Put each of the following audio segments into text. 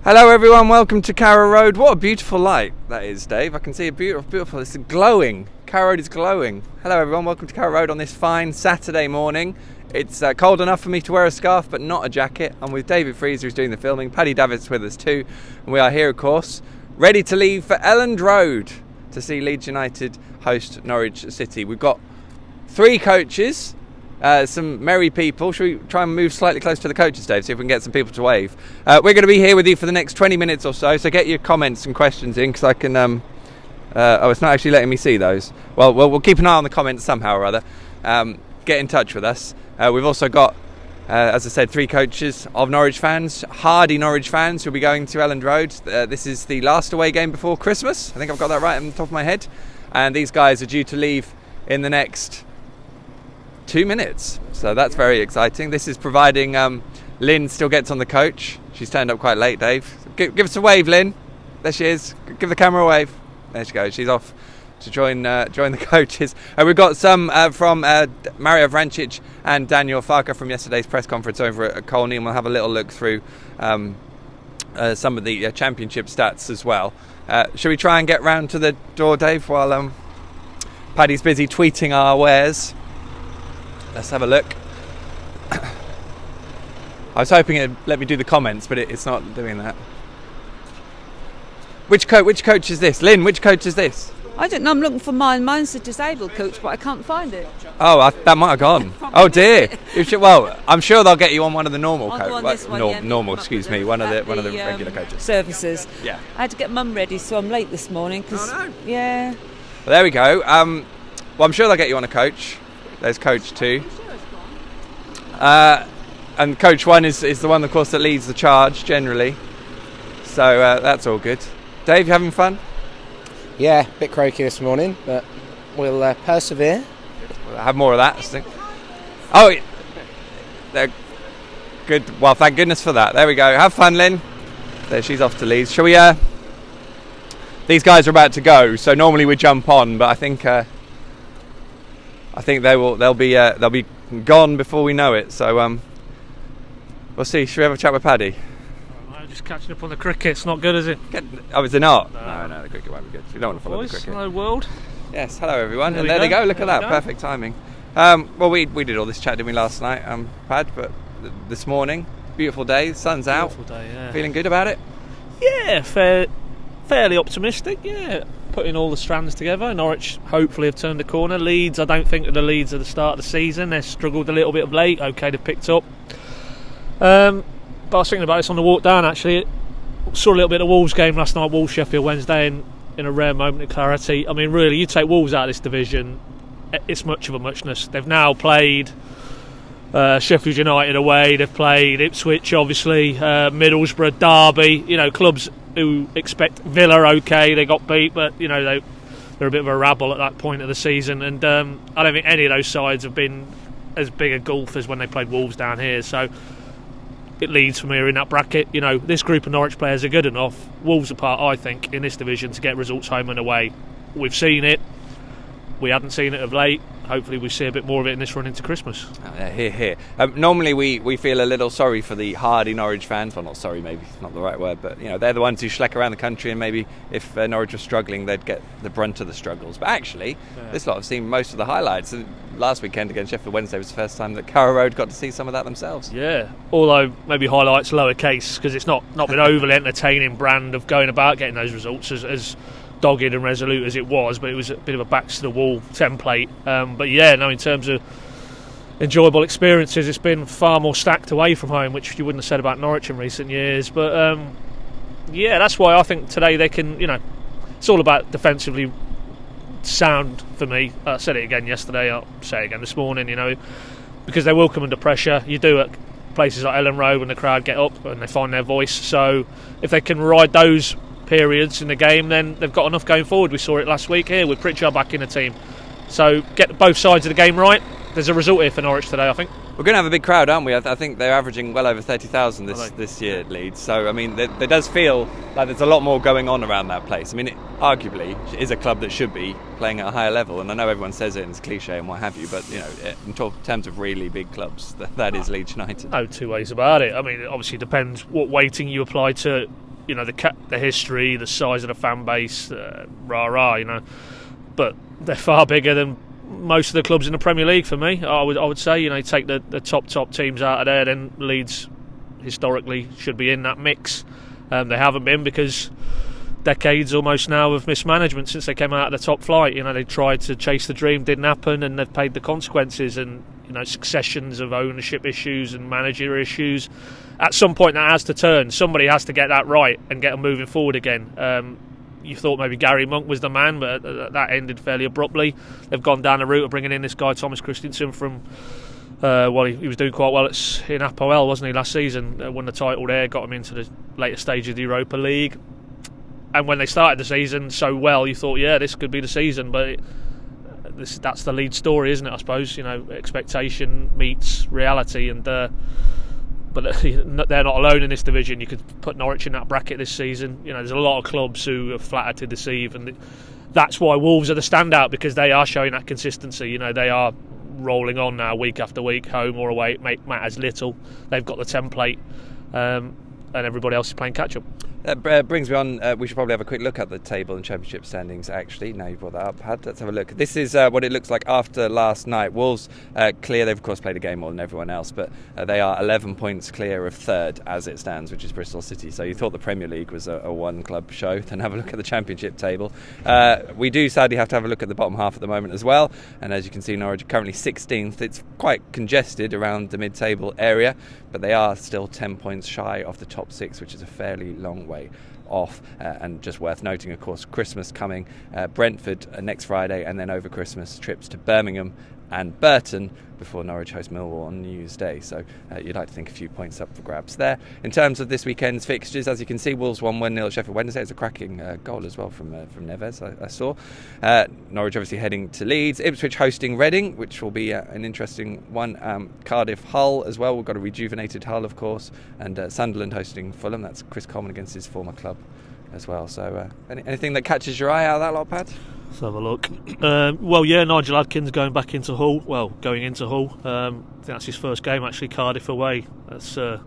Hello everyone, welcome to Carrow Road. What a beautiful light that is, Dave. I can see a beautiful, it's glowing. Carrow Road is glowing. Hello everyone, welcome to Carrow Road on this fine Saturday morning. It's cold enough for me to wear a scarf, but not a jacket. I'm with David Freezer, who's doing the filming. Paddy Davitt's with us too. And we are here, of course, ready to leave for Elland Road to see Leeds United host Norwich City. We've got 3 coaches. Some merry people. Should we try and move slightly closer to the coaches, Dave, see if we can get some people to wave? We're going to be here with you for the next 20 minutes or so get your comments and questions in, because I can... oh, it's not actually letting me see those. Well, we'll keep an eye on the comments somehow or other. Get in touch with us. We've also got, as I said, 3 coaches of Norwich fans, hardy Norwich fans, who'll be going to Elland Road. This is the last away game before Christmas. I think I've got that right on the top of my head. And these guys are due to leave in the next 2 minutes, so that's very exciting. This is providing Lynn still gets on the coach. She's turned up quite late, Dave. Give us a wave, Lynn. There she is. Give the camera a wave. There she goes. She's off to join the coaches. We've got some from Mario Vrancic and Daniel Farker from yesterday's press conference over at Colney, and we'll have a little look through some of the championship stats as well. Shall we try and get round to the door, Dave, while Paddy's busy tweeting our wares? Let's have a look. I was hoping it'd let me do the comments, but it's not doing that. Which coach is this? Lynn, which coach is this? I don't know, I'm looking for mine. Mine's the disabled coach, but I can't find it. Oh, that might have gone. Oh dear. Well, I'm sure they'll get you on one of the normal coaches. Normal, excuse me, one of the regular coaches. Services. Yeah. I had to get Mum ready, so I'm late this morning. Oh no. Yeah. Well, there we go. Well, I'm sure they'll get you on a coach. There's coach 2. And coach 1 is the one, of course, that leads the charge generally. So that's all good. Dave, you having fun? Yeah, a bit croaky this morning, but we'll persevere. We'll have more of that, I think. Oh, they're good. Well, thank goodness for that. There we go. Have fun, Lynn. There, she's off to Leeds. Shall we? These guys are about to go, so normally we jump on, but I think they'll be gone before we know it. So we'll see. Should we have a chat with Paddy? I'm just catching up on the cricket. It's not good, is it? Oh, is it not? No, the cricket won't be good. We don't want to follow the cricket. Hello, world. Yes, hello everyone. And there they go. Look at that. Perfect timing. Well, we did all this chat, didn't we, last night, Pad? But this morning, beautiful day. The sun's out. Beautiful day. Yeah. Feeling good about it? Yeah, fairly optimistic. Yeah. Putting all the strands together. Norwich hopefully have turned the corner. Leeds, I don't think that the Leeds at the start of the season. They've struggled a little bit of late. Okay, they've picked up. But I was thinking about this on the walk down actually. Saw a little bit of Wolves game last night, Wolves Sheffield Wednesday, and in a rare moment of clarity. I mean, really, you take Wolves out of this division, it's much of a muchness. They've now played Sheffield United away, they've played Ipswich, obviously, Middlesbrough, Derby, you know, clubs who expect Villa, okay, they got beat, but you know they're a bit of a rabble at that point of the season, and I don't think any of those sides have been as big a gulf as when they played Wolves down here. So it leads for me in that bracket. You know, this group of Norwich players are good enough, Wolves apart, I think, in this division to get results home and away. We've seen it. We hadn't seen it of late. Hopefully we see a bit more of it in this run into Christmas. Oh, yeah, here. Normally we feel a little sorry for the hardy Norwich fans. Well, not sorry, maybe not the right word, but you know, they're the ones who schleck around the country, and maybe if Norwich was struggling, they'd get the brunt of the struggles. But actually, this lot have seen most of the highlights. Last weekend against Sheffield Wednesday was the first time that Carrow Road got to see some of that themselves. Yeah, although maybe highlights lowercase, because it's not been overly entertaining brand of going about getting those results as dogged and resolute as it was, but it was a bit of a backs to the wall template. But yeah, no, in terms of enjoyable experiences, it's been far more stacked away from home, which you wouldn't have said about Norwich in recent years. But yeah, that's why I think today they can, you know, it's all about defensively sound for me. I said it again yesterday, I'll say it again this morning, you know, because they will come under pressure. You do at places like Elland Road when the crowd get up and they find their voice. So if they can ride those periods in the game, then they've got enough going forward. We saw it last week here with Pritchard back in the team. So get both sides of the game right. There's a result here for Norwich today, I think. We're going to have a big crowd, aren't we? I think they're averaging well over 30,000 this year at Leeds. So, I mean, there does feel like there's a lot more going on around that place. I mean, it arguably is a club that should be playing at a higher level. And I know everyone says it and it's cliche and what have you, but, you know, in terms of really big clubs, that is Leeds United. No two ways about it. I mean, it obviously depends what weighting you apply to the history, the size of the fan base, but they're far bigger than most of the clubs in the Premier League for me. I would say, take the top teams out of there, then Leeds historically should be in that mix. They haven't been because decades almost now of mismanagement since they came out of the top flight. They tried to chase the dream, didn't happen, and they've paid the consequences. And successions of ownership issues and manager issues. At some point, that has to turn. Somebody has to get that right and get them moving forward again. You thought maybe Gary Monk was the man, but that ended fairly abruptly. They've gone down the route of bringing in this guy Thomas Christensen from. He was doing quite well in APOL, wasn't he, last season? Won the title there, got him into the later stage of the Europa League. And when they started the season so well, you thought, yeah, this could be the season, but that's the lead story, isn't it? I suppose expectation meets reality, and but they're not alone in this division. You could put Norwich in that bracket this season. There's a lot of clubs who are flattered to deceive, and that's why Wolves are the standout, because they are showing that consistency. They are rolling on now week after week, home or away. It matters little. They've got the template, and everybody else is playing catch up. That brings me on. We should probably have a quick look at the table and championship standings, actually. Now you've brought that up, Pad. Let's have a look. This is what it looks like after last night. Wolves clear. They've, of course, played a game more than everyone else, but they are 11 points clear of third as it stands, which is Bristol City. So you thought the Premier League was a one-club show. Then have a look at the championship table. We do sadly have to have a look at the bottom half at the moment as well. And as you can see, Norwich are currently 16th. It's quite congested around the mid-table area, but they are still 10 points shy of the top six, which is a fairly long way off. And just worth noting, of course, Christmas coming, Brentford next Friday, and then over Christmas trips to Birmingham and Burton before Norwich host Millwall on New Year's Day. So you'd like to think a few points up for grabs there. In terms of this weekend's fixtures, as you can see, Wolves won 1-0 at Sheffield Wednesday. It's a cracking goal as well from Neves, I saw. Norwich obviously heading to Leeds. Ipswich hosting Reading, which will be an interesting one. Cardiff Hull as well. We've got a rejuvenated Hull, of course. And Sunderland hosting Fulham. That's Chris Coleman against his former club as well. So anything that catches your eye out of that lot, Pat? Let's have a look. Nigel Adkins going into Hull. I think that's his first game, actually, Cardiff away. That's a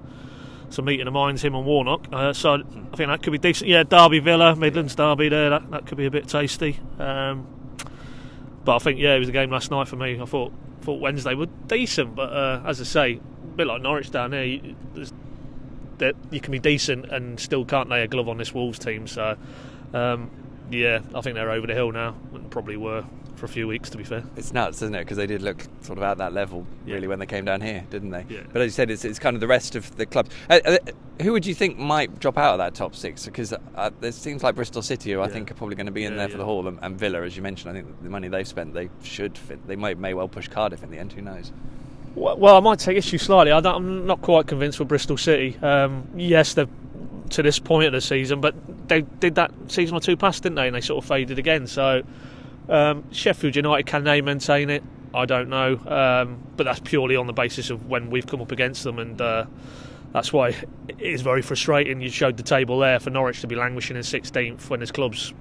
meeting of minds, him and Warnock. So I think that could be decent. Yeah, Derby Villa, Midlands Derby there, that could be a bit tasty. But I think, it was a game last night for me. I thought Wednesday were decent, but as I say, a bit like Norwich down there, you can be decent and still can't lay a glove on this Wolves team. So I think they're over the hill now, and probably were for a few weeks, to be fair. It's nuts, isn't it? Because they did look sort of at that level, really, when they came down here, didn't they? Yeah. But as you said, it's kind of the rest of the clubs. Who would you think might drop out of that top six? Because it seems like Bristol City, who I think are probably going to be in there for the haul, and Villa, as you mentioned. I think the money they've spent, they should fit. They may well push Cardiff in the end. Who knows? Well, I might take issue slightly. I'm not quite convinced with Bristol City. Yes, they're to this point of the season, but they did that season or two past, didn't they? And they sort of faded again. So Sheffield United, can they maintain it? I don't know, but that's purely on the basis of when we've come up against them, and that's why it is very frustrating. You showed the table there for Norwich to be languishing in 16th when there's clubs,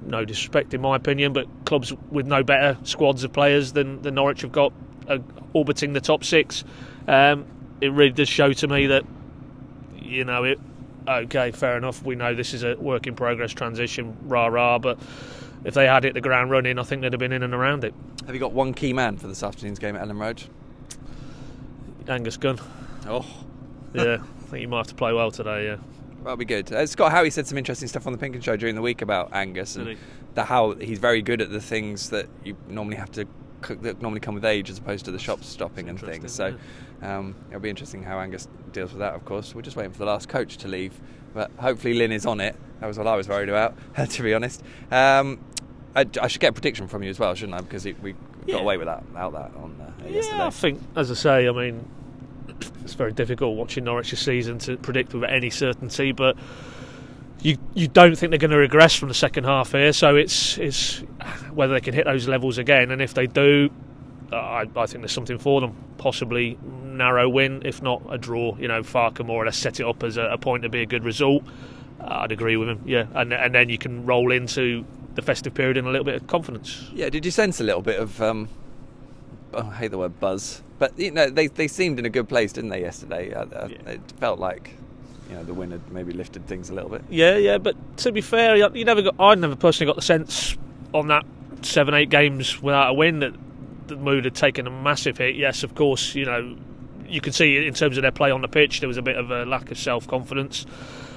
no disrespect in my opinion, but clubs with no better squads of players than Norwich have got orbiting the top six. It really does show to me that okay, fair enough, we know this is a work in progress transition, but if they had hit the ground running, I think they'd have been in and around it. Have you got one key man for this afternoon's game at Elland Road? Angus Gunn. Oh. Yeah, I think he might have to play well today, yeah. That'll be good. Scott Howie said some interesting stuff on the PInkUn Show during the week about Angus, and how he's very good at the things that you normally have to that normally come with age, as opposed to the shop stopping and things. So it'll be interesting how Angus deals with that, of course. We're just waiting for the last coach to leave, but hopefully Lynn is on it. That was what I was worried about, to be honest. I should get a prediction from you as well, shouldn't I? Because we got away without that on yesterday. Yeah, I think, as I say, I mean, it's very difficult watching Norwich this season to predict with any certainty, but you don't think they're going to regress from the second half here, so it's whether they can hit those levels again, and if they do, I think there's something for them. Possibly narrow win, if not a draw. Farker more or less set it up as a point to be a good result. I'd agree with him, yeah, and then you can roll into the festive period in a little bit of confidence. Yeah, did you sense a little bit of I hate the word buzz, but they seemed in a good place, didn't they, yesterday? It felt like the win had maybe lifted things a little bit. Yeah, but to be fair, I never personally got the sense on that 7-8 games without a win that the mood had taken a massive hit. Yes, of course, you could see in terms of their play on the pitch there was a bit of a lack of self-confidence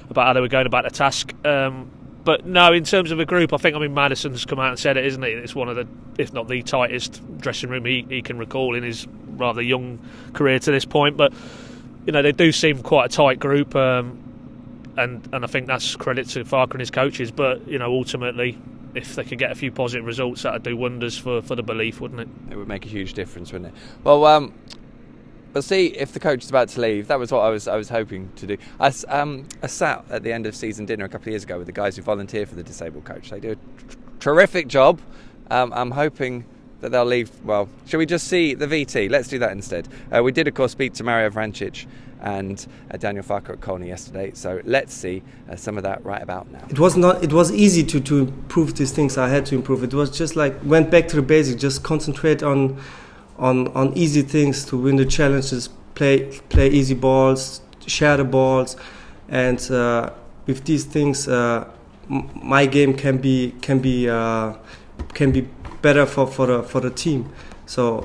about how they were going about the task. But no, in terms of a group, I think Maddison's come out and said it, isn't he? It's one of the, if not the tightest dressing room he can recall in his rather young career to this point. But they do seem quite a tight group, and I think that's credit to Farke and his coaches. But ultimately, if they could get a few positive results, that would do wonders for the belief, wouldn't it? It would make a huge difference, wouldn't it? Well, we'll see if the coach is about to leave. That was what I was hoping to do. I sat at the end of season dinner a couple of years ago with the guys who volunteer for the disabled coach. They do a terrific job. I'm hoping that they'll leave. Well, shall we just see the VT? Let's do that instead. We did, of course, speak to Mario Vrancic and Daniel Farke at Colney yesterday. So let's see some of that right about now. It was easy to improve these things I had to improve. It was just like went back to the basics, just concentrate on easy things to win the challenges, play easy balls, share the balls, and with these things, my game can be better for the team. So,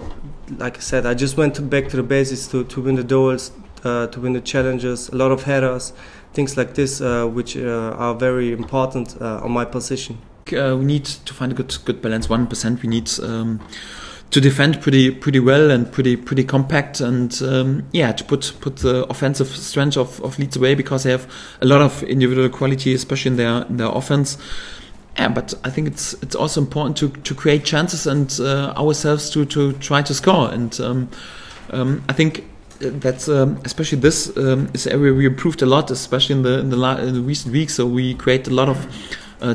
like I said, I just went back to the basics to win the duels, to win the challenges, a lot of headers, things like this, which are very important on my position. We need to find a good balance. 1%. We need to defend pretty well and pretty compact, and to put the offensive strength of Leeds away, because they have a lot of individual quality, especially in their offense. Yeah, but I think it's also important to create chances and ourselves to try to score. And I think that's especially this is an area we improved a lot, especially in the recent weeks. So we create a lot of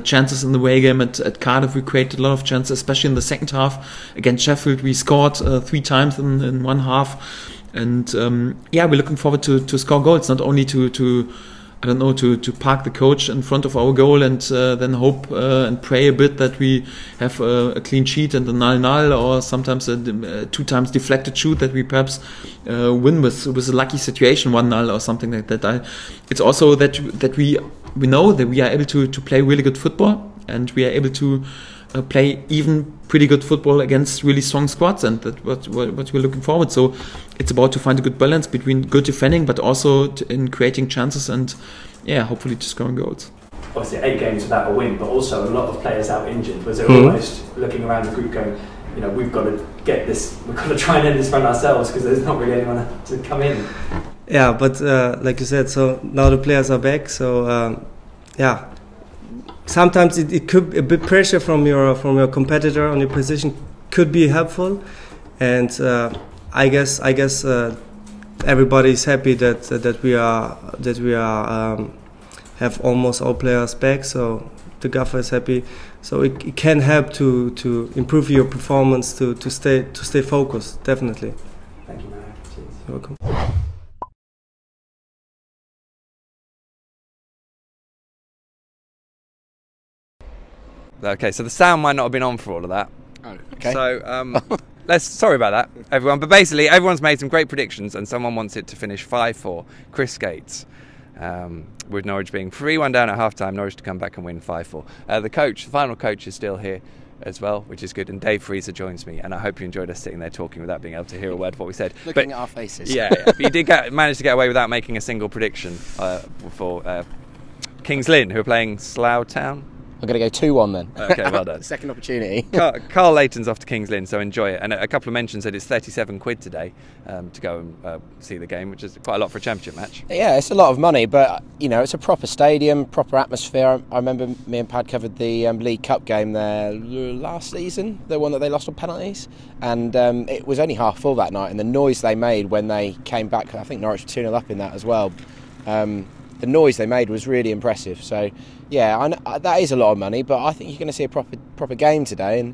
chances in the away game at Cardiff. We created a lot of chances, especially in the second half. Against Sheffield, we scored 3 times in one half. And we're looking forward to score goals, not only to park the coach in front of our goal and then hope and pray a bit that we have a clean sheet and a 0-0, or sometimes a 2 times deflected shoot that we perhaps win with a lucky situation, 1-0 or something like that. It's also that we know that we are able to play really good football, and we are able to play even pretty good football against really strong squads, and that's what we're looking forward. So it's about to find a good balance between good defending, but also in creating chances and hopefully to scoring goals. Obviously 8 games without a win, but also a lot of players out injured. Was it almost looking around the group going, we've got to get this, we've got to try and end this run ourselves, because there's not really anyone to come in? Yeah, but like you said, so now the players are back, so sometimes it could a bit pressure from your competitor on your position could be helpful, and I guess everybody is happy that we have almost all players back. So the gaffer is happy. So it can help to improve your performance, to stay focused. Definitely. Thank you, Mario. Cheers. You're welcome. Okay, so the sound might not have been on for all of that. Oh, okay. So sorry about that, everyone. But basically, everyone's made some great predictions, and someone wants it to finish 5-4. Chris Gates, with Norwich being 3-1 down at half-time, Norwich to come back and win 5-4. The final coach is still here as well, which is good. And Dave Freezer joins me, and I hope you enjoyed us sitting there talking without being able to hear a word of what we said. Looking at our faces. Yeah. But you did manage to get away without making a single prediction for Kings Lynn, who are playing Slough Town. I'm going to go 2-1 then. Okay, well done. Second opportunity. Carl Layton's off to Kings Lynn, so enjoy it. And a couple of mentions that it's 37 quid today to go and see the game, which is quite a lot for a championship match. Yeah, it's a lot of money, but it's a proper stadium, proper atmosphere. I remember me and Pad covered the League Cup game there last season, the one that they lost on penalties, and it was only half full that night, and the noise they made when they came back, I think Norwich were 2-0 up in that as well. The noise they made was really impressive. So, yeah, that is a lot of money, but I think you're going to see a proper game today.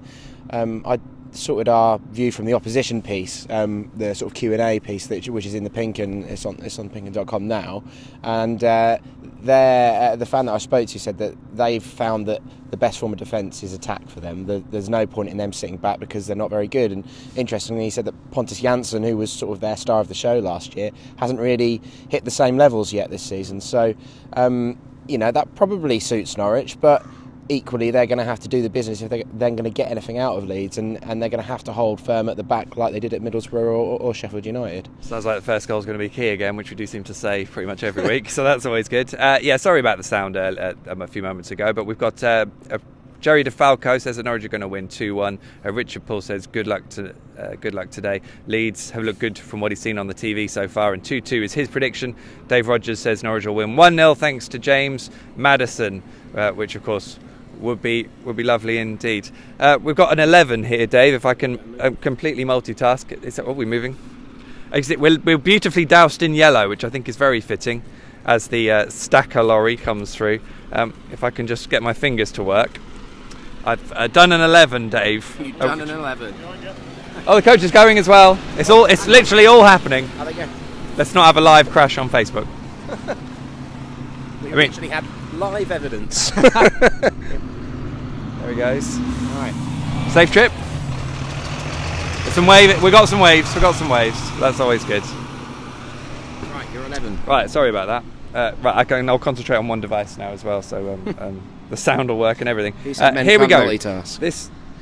And sorted our view from the opposition piece, the sort of Q&A piece, which is in the PInkUn. It's on PInkUn.com now, and the fan that I spoke to said that they've found that the best form of defence is attack for them. There's no point in them sitting back because they're not very good. And interestingly, he said that Pontus Jansson, who was sort of their star of the show last year, hasn't really hit the same levels yet this season. So that probably suits Norwich, but equally they're going to have to do the business if they're then going to get anything out of Leeds, and they're going to have to hold firm at the back like they did at Middlesbrough or Sheffield United. Sounds like the first goal is going to be key again, which we do seem to say pretty much every week, so that's always good. Sorry about the sound a few moments ago, but we've got Jerry DeFalco says that Norwich are going to win 2-1. Richard Paul says good luck today. Leeds have looked good from what he's seen on the TV so far, and 2-2 is his prediction. Dave Rogers says Norwich will win 1-0 thanks to James Maddison, which of course would be lovely indeed. We've got an 11 here, Dave, if I can completely multitask. Are we moving? We're beautifully doused in yellow, which I think is very fitting as the stacker lorry comes through. If I can just get my fingers to work. I've done an 11, Dave. You've done an 11. Oh, the coach is going as well. It's literally all happening. How they go? Let's not have a live crash on Facebook. We actually had live evidence. There he goes. Right. Safe trip. We got some waves. That's always good. Right, you're 11. Right, sorry about that. I'll concentrate on one device now as well, so the sound will work and everything. Here we go.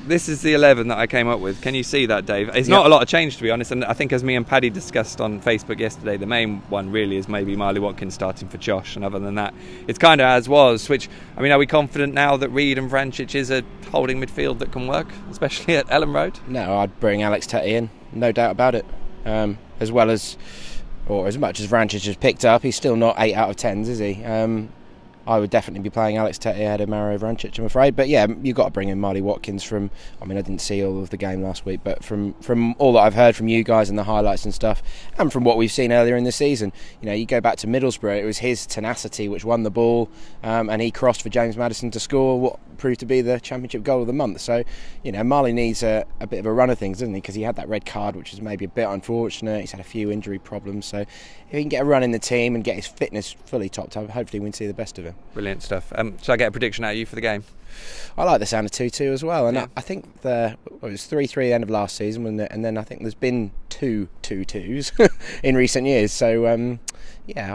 This is the 11 that I came up with. Can you see that, Dave? It's not a lot of change, to be honest, and I think as me and Paddy discussed on Facebook yesterday, the main one really is maybe Marley Watkins starting for Josh, and other than that, it's kind of as was, which, I mean, are we confident now that Reid and Vrancic is a holding midfield that can work, especially at Elland Road? No, I'd bring Alex Tettey in, no doubt about it. As much as Vrancic has picked up, he's still not 8 out of 10s, is he? I would definitely be playing Alex Tettey ahead of Mario Vrancic, I'm afraid. But yeah, you've got to bring in Marley Watkins I didn't see all of the game last week, but from all that I've heard from you guys and the highlights and stuff, and from what we've seen earlier in the season, you go back to Middlesbrough, it was his tenacity which won the ball, and he crossed for James Maddison to score what proved to be the championship goal of the month. So, Marley needs a bit of a run of things, doesn't he? Because he had that red card, which is maybe a bit unfortunate. He's had a few injury problems. So, if he can get a run in the team and get his fitness fully topped up, hopefully we can see the best of him. Brilliant stuff. Shall I get a prediction out of you for the game? I like the sound of 2-2 as well, and yeah. I think it was 3-3 at the end of last season, wasn't it? And then I think there's been 2 2-2s in recent years. So I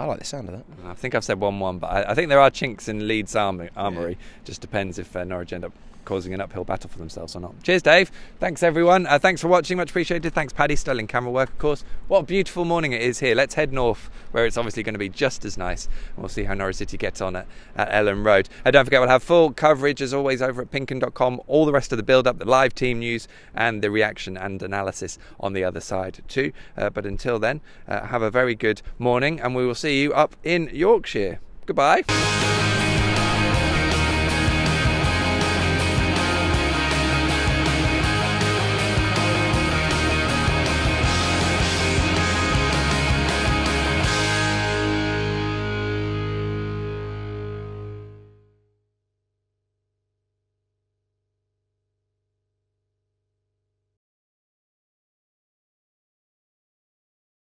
like the sound of that. I think I've said 1-1, but I think there are chinks in Leeds' armoury. Yeah. Just depends if Norwich end up causing an uphill battle for themselves or not. Cheers, Dave. Thanks, everyone. Thanks for watching. Much appreciated. Thanks, Paddy. Sterling camera work, of course. What a beautiful morning it is here. Let's head north, where it's obviously going to be just as nice. We'll see how Norwich City gets on at Elland Road. Don't forget, we'll have full coverage, as always, over at PInkUn.com. All the rest of the build-up, the live team news, and the reaction and analysis on the other side, too. But until then, have a very good morning, and we will see you up in Yorkshire. Goodbye.